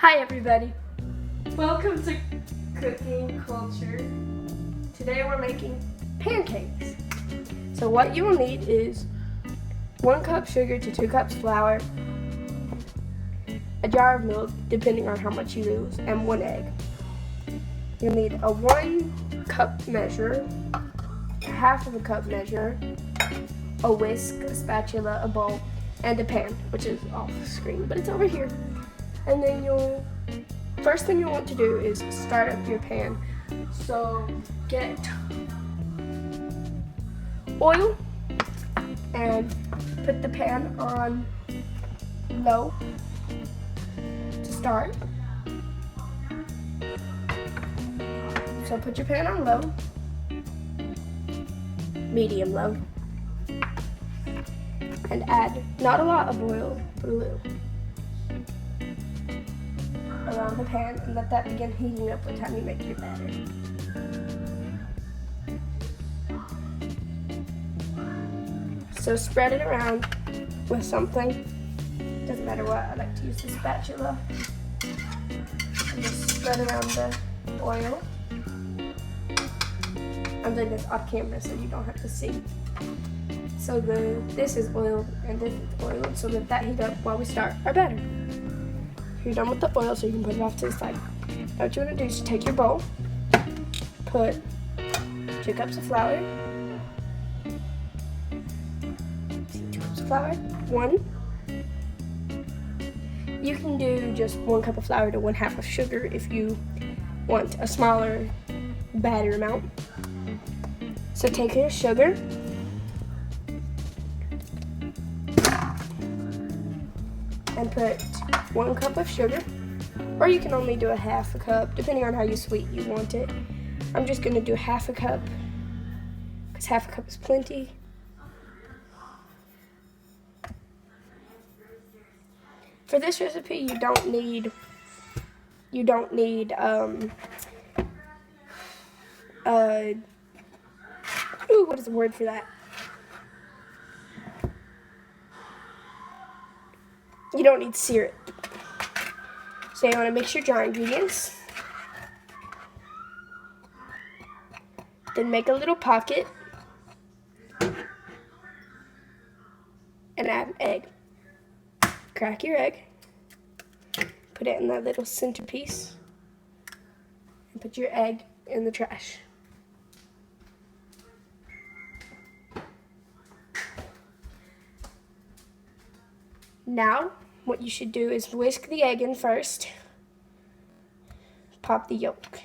Hi everybody, welcome to Cooking Culture. Today we're making pancakes. So what you will need is 1 cup sugar to 2 cups flour, a jar of milk depending on how much you use, and 1 egg. You'll need a 1 cup measure, half of a cup measure, a whisk, a spatula, a bowl, and a pan, which is off screen, but it's over here. And then first thing you want to do is start up your pan. So get oil and put the pan on low to start. So put your pan on low, medium low, and add not a lot of oil, but a little around the pan, and let that begin heating up by the time you make your batter. So spread it around with something, doesn't matter what. I like to use the spatula, and just spread around the oil. I'm doing this off camera so you don't have to see. So this is oiled and this is oiled, so let that heat up while we start our batter. You're done with the oil, so you can put it off to the side. Now what you want to do is take your bowl, put 2 cups of flour, 2 cups of flour, 1. You can do just 1 cup of flour to 1/2 of sugar if you want a smaller batter amount. So take your sugar, and put 1 cup of sugar, or you can only do a 1/2 cup, depending on how sweet you want it. I'm just gonna do 1/2 cup, because 1/2 cup is plenty. For this recipe, you don't need, what is the word for that? You don't need syrup. So you want to mix your dry ingredients. Then make a little pocket and add an egg. Crack your egg. Put it in that little centerpiece. And put your egg in the trash. Now, what you should do is whisk the egg in first. Pop the yolk.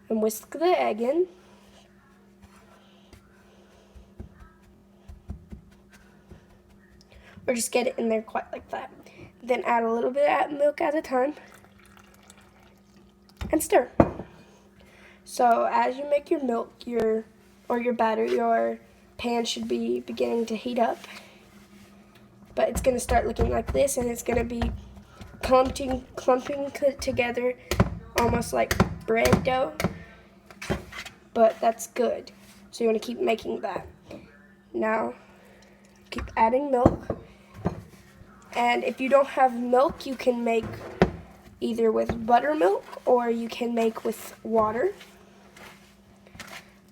And whisk the egg in. Or just get it in there quite like that. Then add a little bit of milk at a time. And stir. So as you make your milk, your batter, your pan should be beginning to heat up. But it's going to start looking like this, and it's going to be clumping together almost like bread dough. But that's good. So you want to keep making that. Now, keep adding milk. And if you don't have milk, you can make either with buttermilk or you can make with water.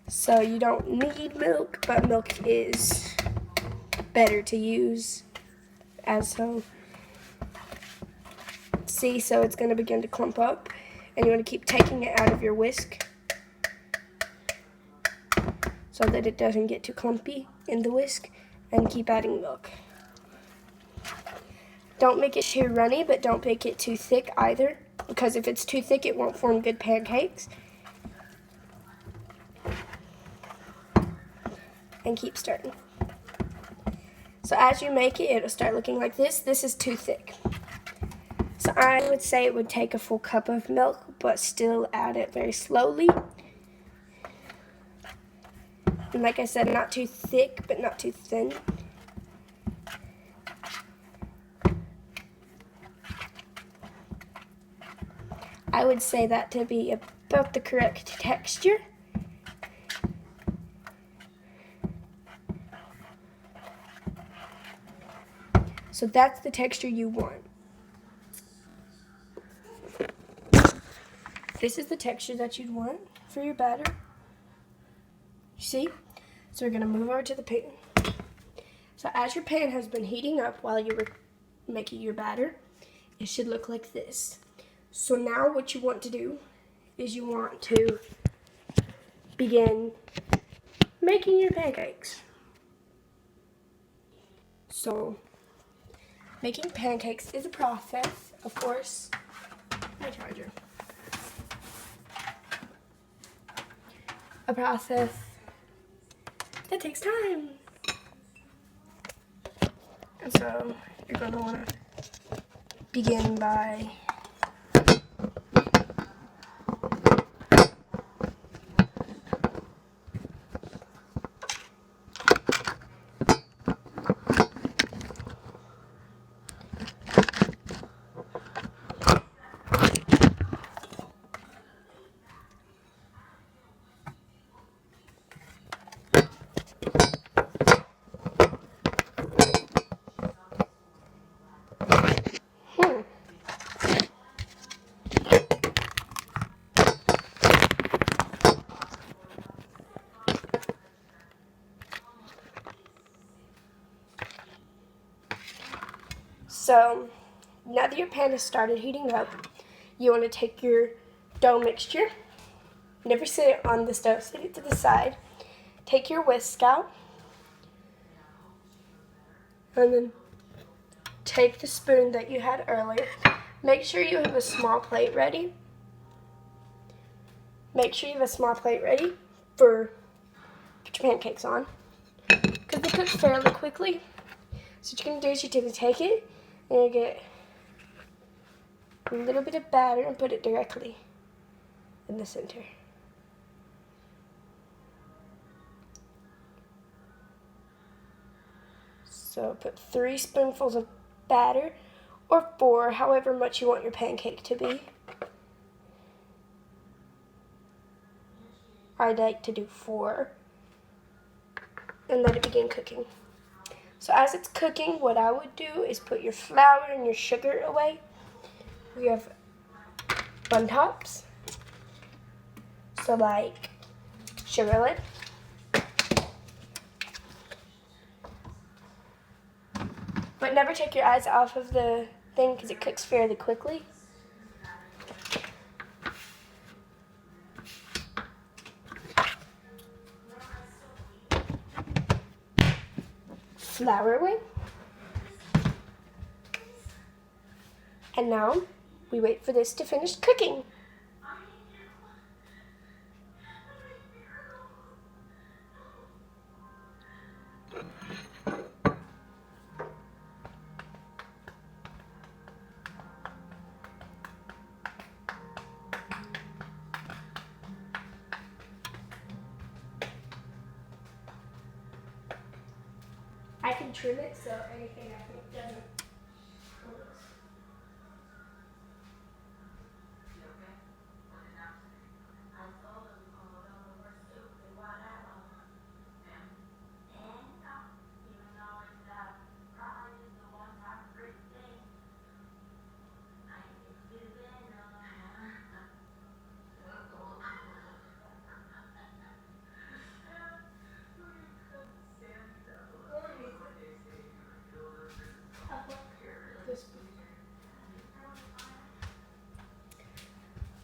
So you don't need milk, but milk is better to use. So it's going to begin to clump up, and you want to keep taking it out of your whisk so that it doesn't get too clumpy in the whisk, and keep adding milk. Don't make it too runny, but don't make it too thick either, because if it's too thick, it won't form good pancakes. And keep stirring. So as you make it, it'll start looking like this. This is too thick. So I would say it would take a full cup of milk, but still add it very slowly. And like I said, not too thick, but not too thin. I would say that to be about the correct texture. So that's the texture you want. this is the texture that you'd want for your batter. You see? So we're going to move over to the pan. So as your pan has been heating up while you were making your batter, it should look like this. So now what you want to do is you want to begin making your pancakes. So making pancakes is a process, of course. My charger. A process that takes time. And so you're going to want to begin by So now that your pan has started heating up, you want to take your dough mixture. Never sit it on the stove, sit it to the side. Take your whisk out. And then take the spoon that you had earlier. Make sure you have a small plate ready. Make sure you have a small plate ready for put your pancakes on. Because they cook fairly quickly. So what you're going to do is you're going to take it and you get a little bit of batter and put it directly in the center. So put 3 spoonfuls of batter, or 4, however much you want your pancake to be. I like to do 4, and let it begin cooking. So as it's cooking, what I would do is put your flour and your sugar away. We have bun tops, so like Sugarland. But never take your eyes off of the thing because it cooks fairly quickly. Flour away. And now we wait for this to finish cooking. I can trim it so anything I think doesn't.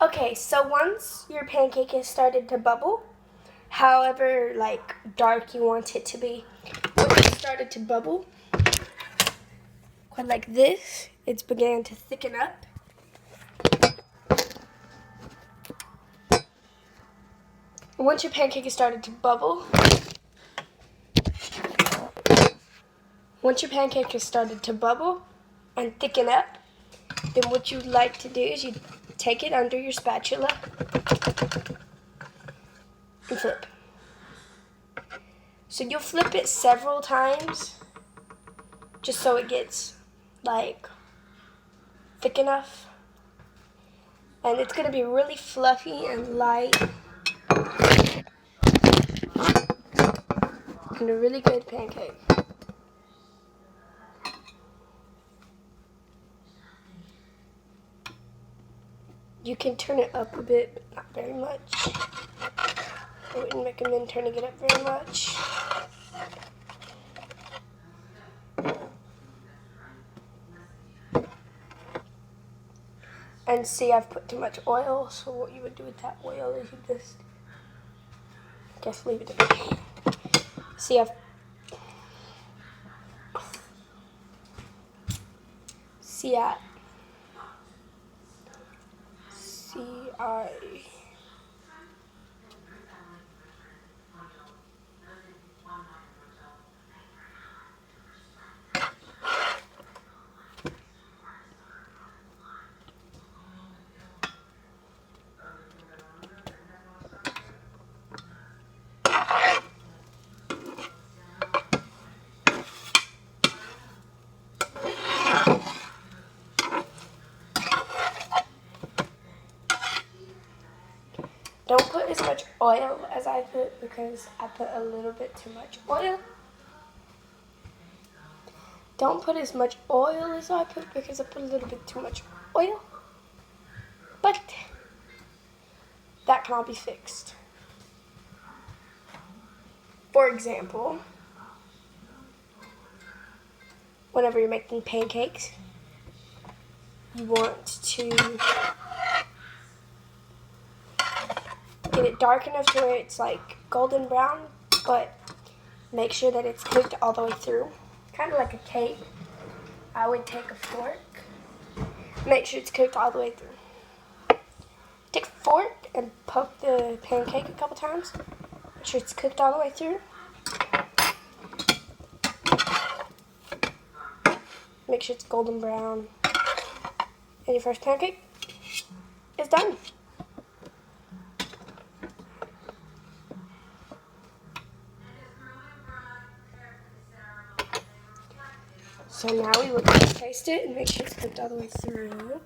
Okay, so once your pancake has started to bubble, however like dark you want it to be, once it started to bubble, quite like this, it's began to thicken up. Once your pancake has started to bubble, and thicken up, then what you'd like to do is you take it under your spatula and flip. So you'll flip it several times just so it gets like thick enough. And it's going to be really fluffy and light and a really good pancake. You can turn it up a bit, but not very much. I wouldn't recommend turning it up very much. And see, I've put too much oil, so what you would do with that oil is you just leave it in the pan. See, I don't put as much oil as I put because I put a little bit too much oil. Don't put as much oil as I put because I put a little bit too much oil. But that can all be fixed. For example, whenever you're making pancakes, you want to get it dark enough to where it's like golden brown, but make sure that it's cooked all the way through. Kind of like a cake. I would take a fork, make sure it's cooked all the way through. Take a fork and poke the pancake a couple times. Make sure it's cooked all the way through. Make sure it's golden brown. And your first pancake is done. So now we will taste it and make sure it's cooked all the way through.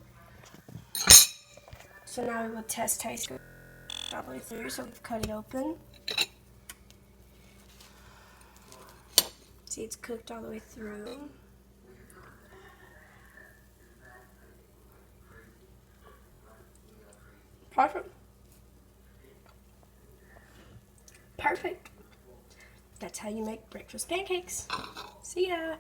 So now we will taste it all the way through. So we've cut it open. See, it's cooked all the way through. Perfect. Perfect. That's how you make breakfast pancakes. See ya.